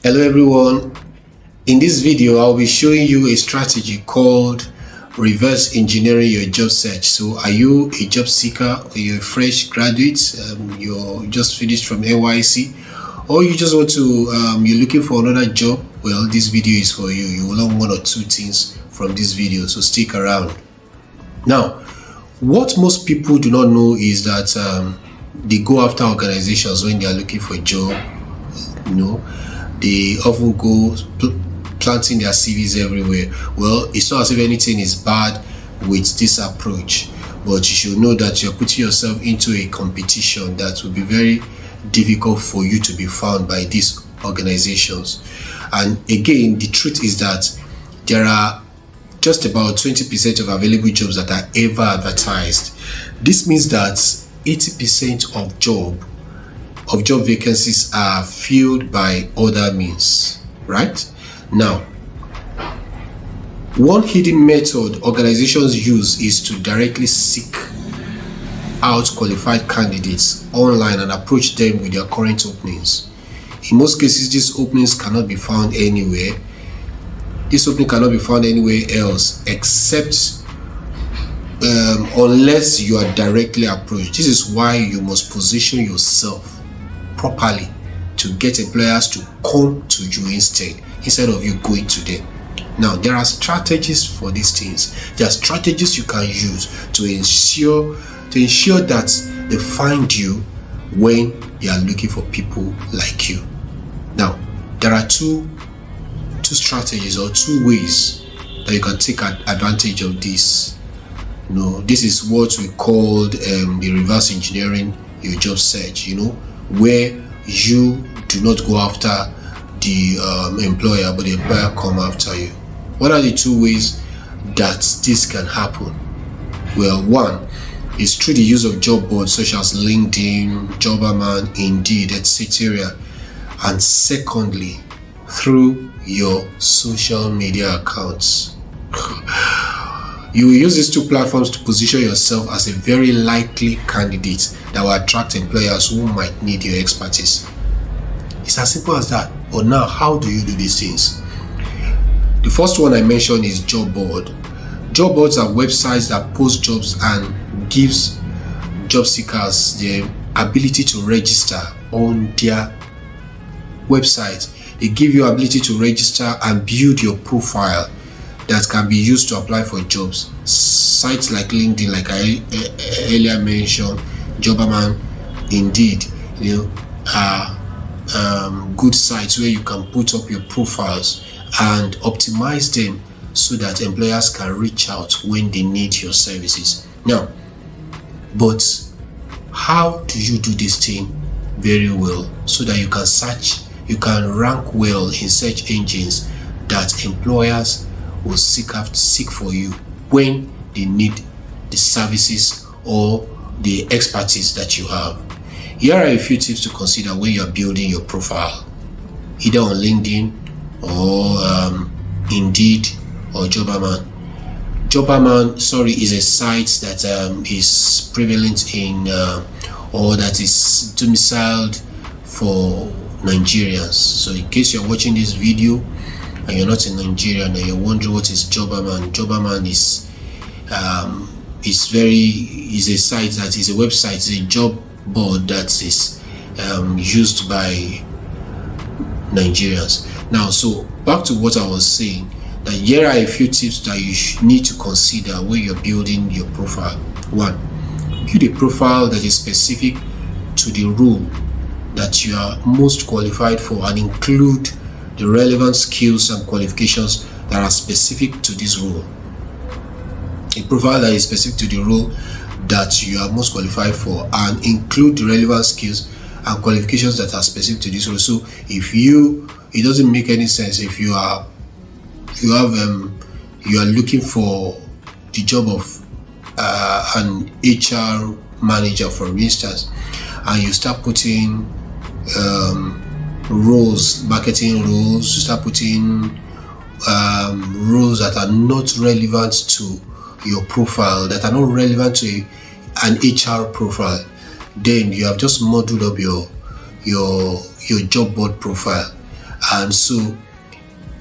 Hello everyone. In this video I'll be showing you a strategy called reverse engineering your job search. So are you a job seeker, or you're a fresh graduate, you're just finished from NYSC, or you just want to you're looking for another job? Well, this video is for you. You will learn one or two things from this video, so stick around. Now, what most people do not know is that they go after organizations when they are looking for a job. They often go planting their CVs everywhere. Well, it's not as if anything is bad with this approach, but you should know that you're putting yourself into a competition that will be very difficult for you to be found by these organizations. And again, the truth is that there are just about 20% of available jobs that are ever advertised. This means that 80% of job vacancies are filled by other means, right? Now, one hidden method organizations use is to directly seek out qualified candidates online and approach them with their current openings. In most cases, these openings cannot be found anywhere. This opening cannot be found anywhere else except unless you are directly approached. This is why you must position yourself properly to get employers to come to you instead of you going to them. Now, there are strategies for these things. There are strategies you can use to ensure that they find you when they are looking for people like you. Now, there are two strategies or two ways that you can take advantage of this. This is what we call the reverse engineering your job search, where you do not go after the employer, but the employer come after you. What are the two ways that this can happen? Well, one is through the use of job boards such as LinkedIn, Jobberman, Indeed, etc. And secondly, through your social media accounts. You will use these two platforms to position yourself as a very likely candidate that will attract employers who might need your expertise. It's as simple as that. But now, how do you do these things? The first one I mentioned is job board. Job boards are websites that post jobs and gives job seekers the ability to register on their website. They give you ability to register and build your profile that can be used to apply for jobs. Sites like LinkedIn, like I earlier mentioned, Jobberman, Indeed, are good sites where you can put up your profiles and optimize them so that employers can reach out when they need your services. Now, but how do you do this thing very well so that you can rank well in search engines that employers will seek for you when they need the services or the expertise that you have? Here are a few tips to consider when you are building your profile, either on LinkedIn or Indeed or Jobberman. Jobberman, is a site that is prevalent in or that is domiciled for Nigerians. So in case you're watching this video and you're not in Nigeria and you're wondering what is Jobberman, Jobberman is a site that is a website, it's a job board that is used by Nigerians. Now, so back to what I was saying, that here are a few tips that you need to consider when you're building your profile. One, build a profile that is specific to the role that you are most qualified for and include the relevant skills and qualifications that are specific to this role. A profile that is specific to the role that you are most qualified for and include the relevant skills and qualifications that are specific to this role. So it doesn't make any sense if you are looking for the job of an HR manager, for instance, and you start putting roles, marketing roles, you start putting roles that are not relevant to your profile, that are not relevant to an HR profile, then you have just modeled up your job board profile, And so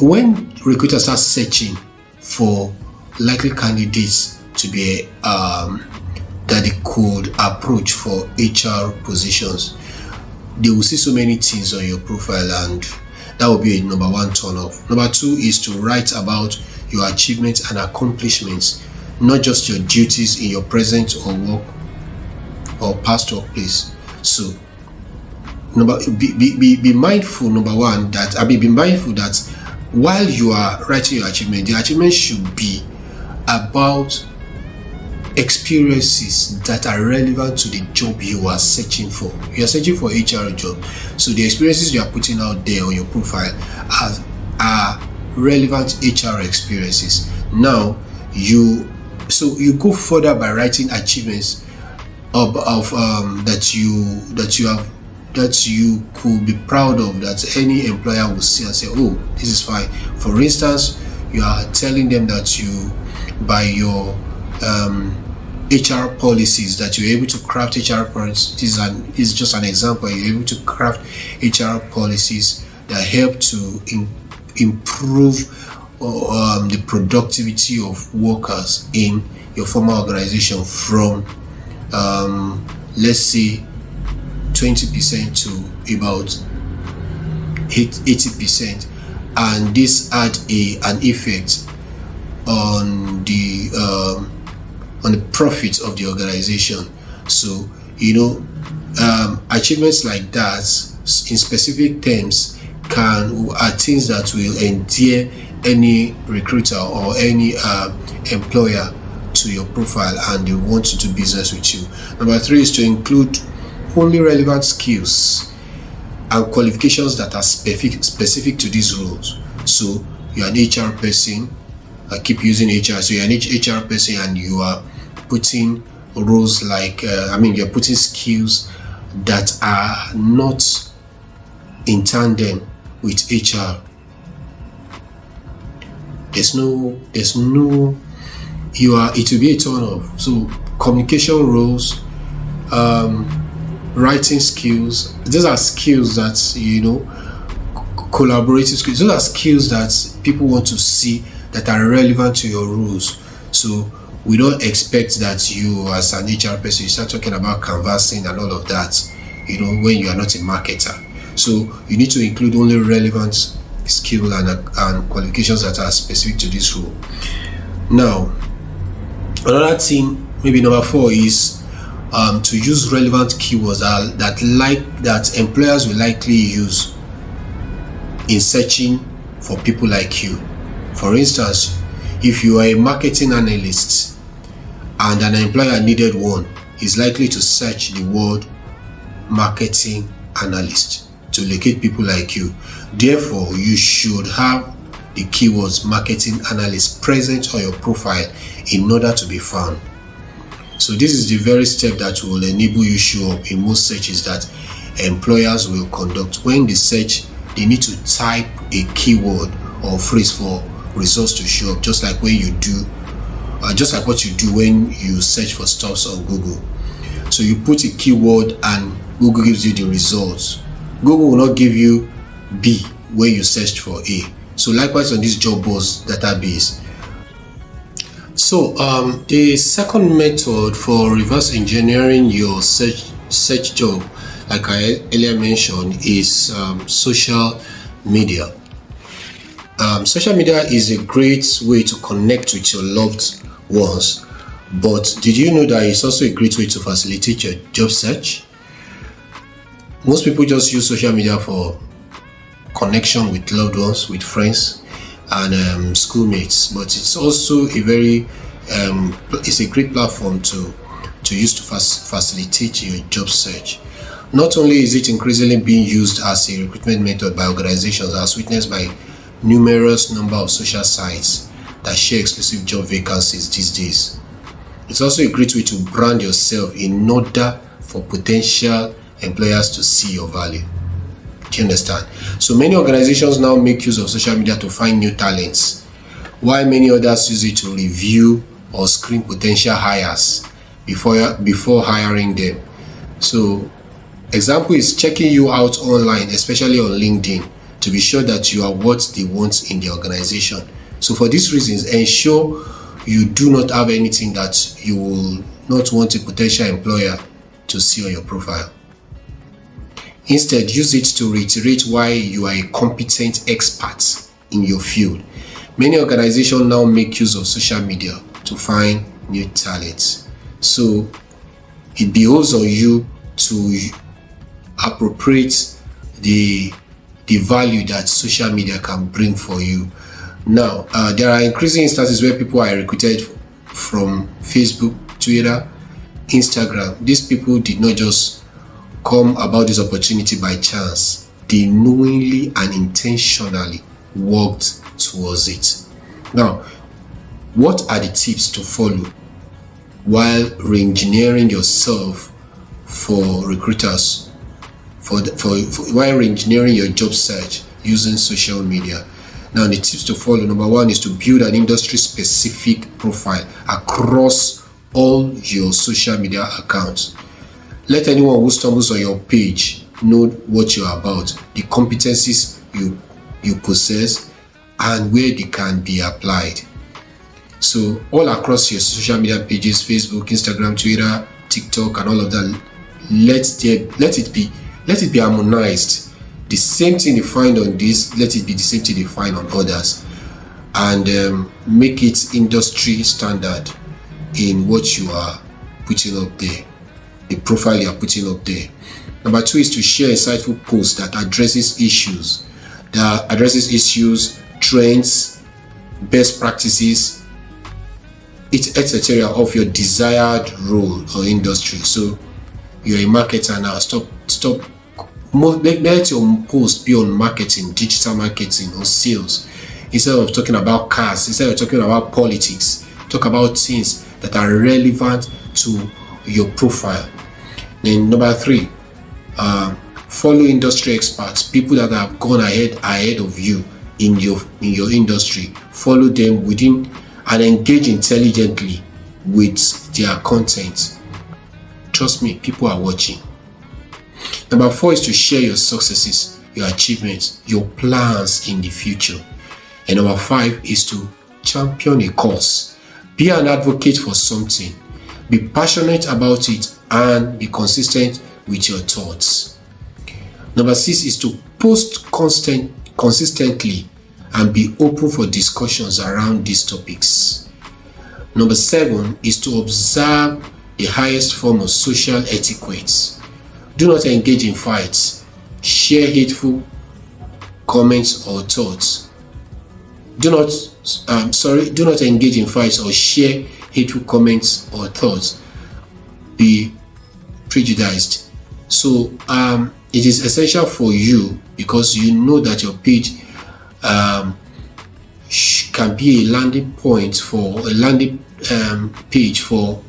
when recruiters start searching for likely candidates to be that they could approach for HR positions, they will see so many things on your profile, and that will be a number one turn off. Number two is to write about your achievements and accomplishments, not just your duties in your present or work or past workplace. So be mindful, number one, that be mindful that while you are writing your achievement, the achievement should be about experiences that are relevant to the job you are searching for. You are searching for HR job, so the experiences you are putting out there on your profile are relevant HR experiences. Now you go further by writing achievements of that you could be proud of, that any employer will see and say, oh, this is fine. For instance, you are telling them that you, by your HR policies, that you're able to craft HR policies, is just an example. You're able to craft HR policies that help to improve the productivity of workers in your former organization from let's say 20% to about 80%, and this had an effect on the profits of the organization. So achievements like that in specific terms are things that will endear any recruiter or any employer to your profile, and they want to do business with you. Number three is to include only relevant skills and qualifications that are specific to these roles. So you're an HR person, I keep using HR, so you're an HR person and you are putting roles like you're putting skills that are not in tandem with HR. It will be a turn off. So communication roles, writing skills, those are skills that collaborative skills, those are skills that people want to see that are relevant to your roles. So we don't expect that you, as an HR person, you start talking about canvassing and all of that when you are not a marketer. So you need to include only relevant skill and qualifications that are specific to this role. Now, another thing, maybe number four, is to use relevant keywords that employers will likely use in searching for people like you. For instance, if you are a marketing analyst and an employer needed one, is likely to search the word marketing analyst to locate people like you. Therefore, you should have the keywords marketing analyst present on your profile in order to be found. So this is the very step that will enable you show up in most searches that employers will conduct. When they search, they need to type a keyword or phrase for results to show up, just like what you do when you search for stuff on Google. So you put a keyword and Google gives you the results. Google will not give you B when you searched for A. So likewise on this job boards database. So the second method for reverse engineering your search job, like I earlier mentioned, is social media. Social media is a great way to connect with your loved ones, but did you know that it's also a great way to facilitate your job search? Most people just use social media for connection with loved ones, with friends and schoolmates, but it's also it's a great platform to use to facilitate your job search. Not only is it increasingly being used as a recruitment method by organizations, as witnessed by numerous number of social sites that share exclusive job vacancies these days, it's also a great way to brand yourself in order for potential employers to see your value. Do you understand? So many organizations now make use of social media to find new talents, while many others use it to review or screen potential hires before hiring them. So example is checking you out online, especially on LinkedIn, to be sure that you are what they want in the organization. So for these reasons, ensure you do not have anything that you will not want a potential employer to see on your profile. Instead, use it to reiterate why you are a competent expert in your field. Many organizations now make use of social media to find new talents. So it behoves on you to appropriate the value that social media can bring for you. Now, there are increasing instances where people are recruited from Facebook, Twitter, Instagram. These people did not just come about this opportunity by chance. They knowingly and intentionally worked towards it. Now, what are the tips to follow while re-engineering yourself for recruiters, while re-engineering your job search using social media? Now, the tips to follow: number one is to build an industry-specific profile across all your social media accounts. Let anyone who stumbles on your page know what you're about, the competencies you possess, and where they can be applied. So all across your social media pages, Facebook, Instagram, Twitter, TikTok, and all of that, let it be harmonized. The same thing you find on this, let it be the same thing you find on others, and make it industry standard in what you are putting up there, the profile you are putting up there. Number two is to share insightful posts that addresses issues, trends, best practices, etc. of your desired role or industry. So you're a marketer now. Let your post be on marketing, digital marketing, or sales. Instead of talking about cars, instead of talking about politics, talk about things that are relevant to your profile. Then number three, follow industry experts, people that have gone ahead of you in your industry. Follow them within and engage intelligently with their content. Trust me, people are watching. Number four is to share your successes, your achievements, your plans in the future. And number five is to champion a cause. Be an advocate for something. Be passionate about it and be consistent with your thoughts. Number six is to post consistently and be open for discussions around these topics. Number seven is to observe the highest form of social etiquette. Do not engage in fights, share hateful comments or thoughts. Do not engage in fights or share hateful comments or thoughts. Be prejudiced. So it is essential for you, because you know that your page can be a landing page for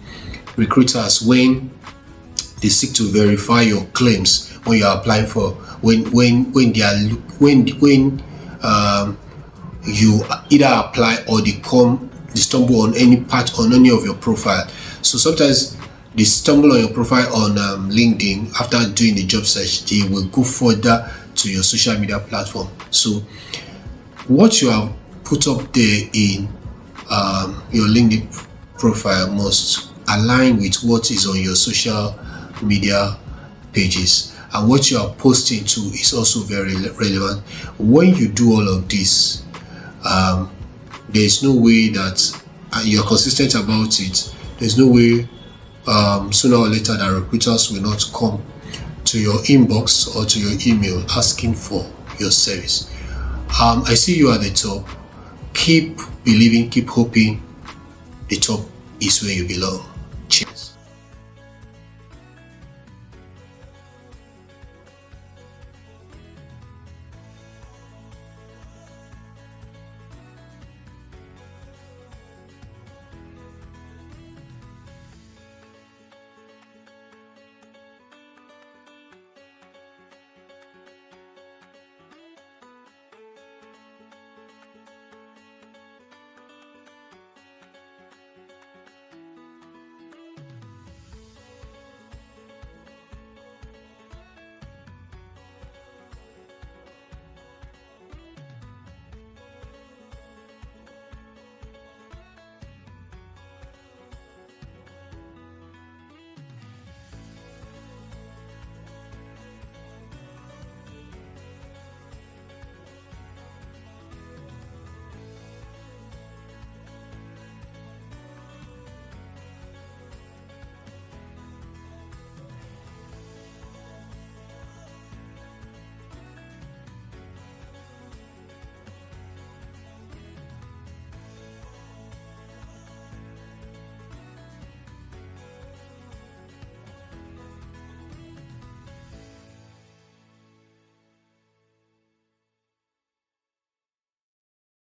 recruiters when they seek to verify your claims when you are applying for when you either apply or they stumble on any part on any of your profile. So sometimes they stumble on your profile on LinkedIn. After doing the job search, they will go further to your social media platform. So what you have put up there in your LinkedIn profile must align with what is on your social media pages, and what you are posting to is also very relevant. When you do all of this, there is no way that you're consistent about it. There's no way sooner or later that recruiters will not come to your inbox or to your email asking for your service. I see you at the top. Keep believing, keep hoping. The top is where you belong.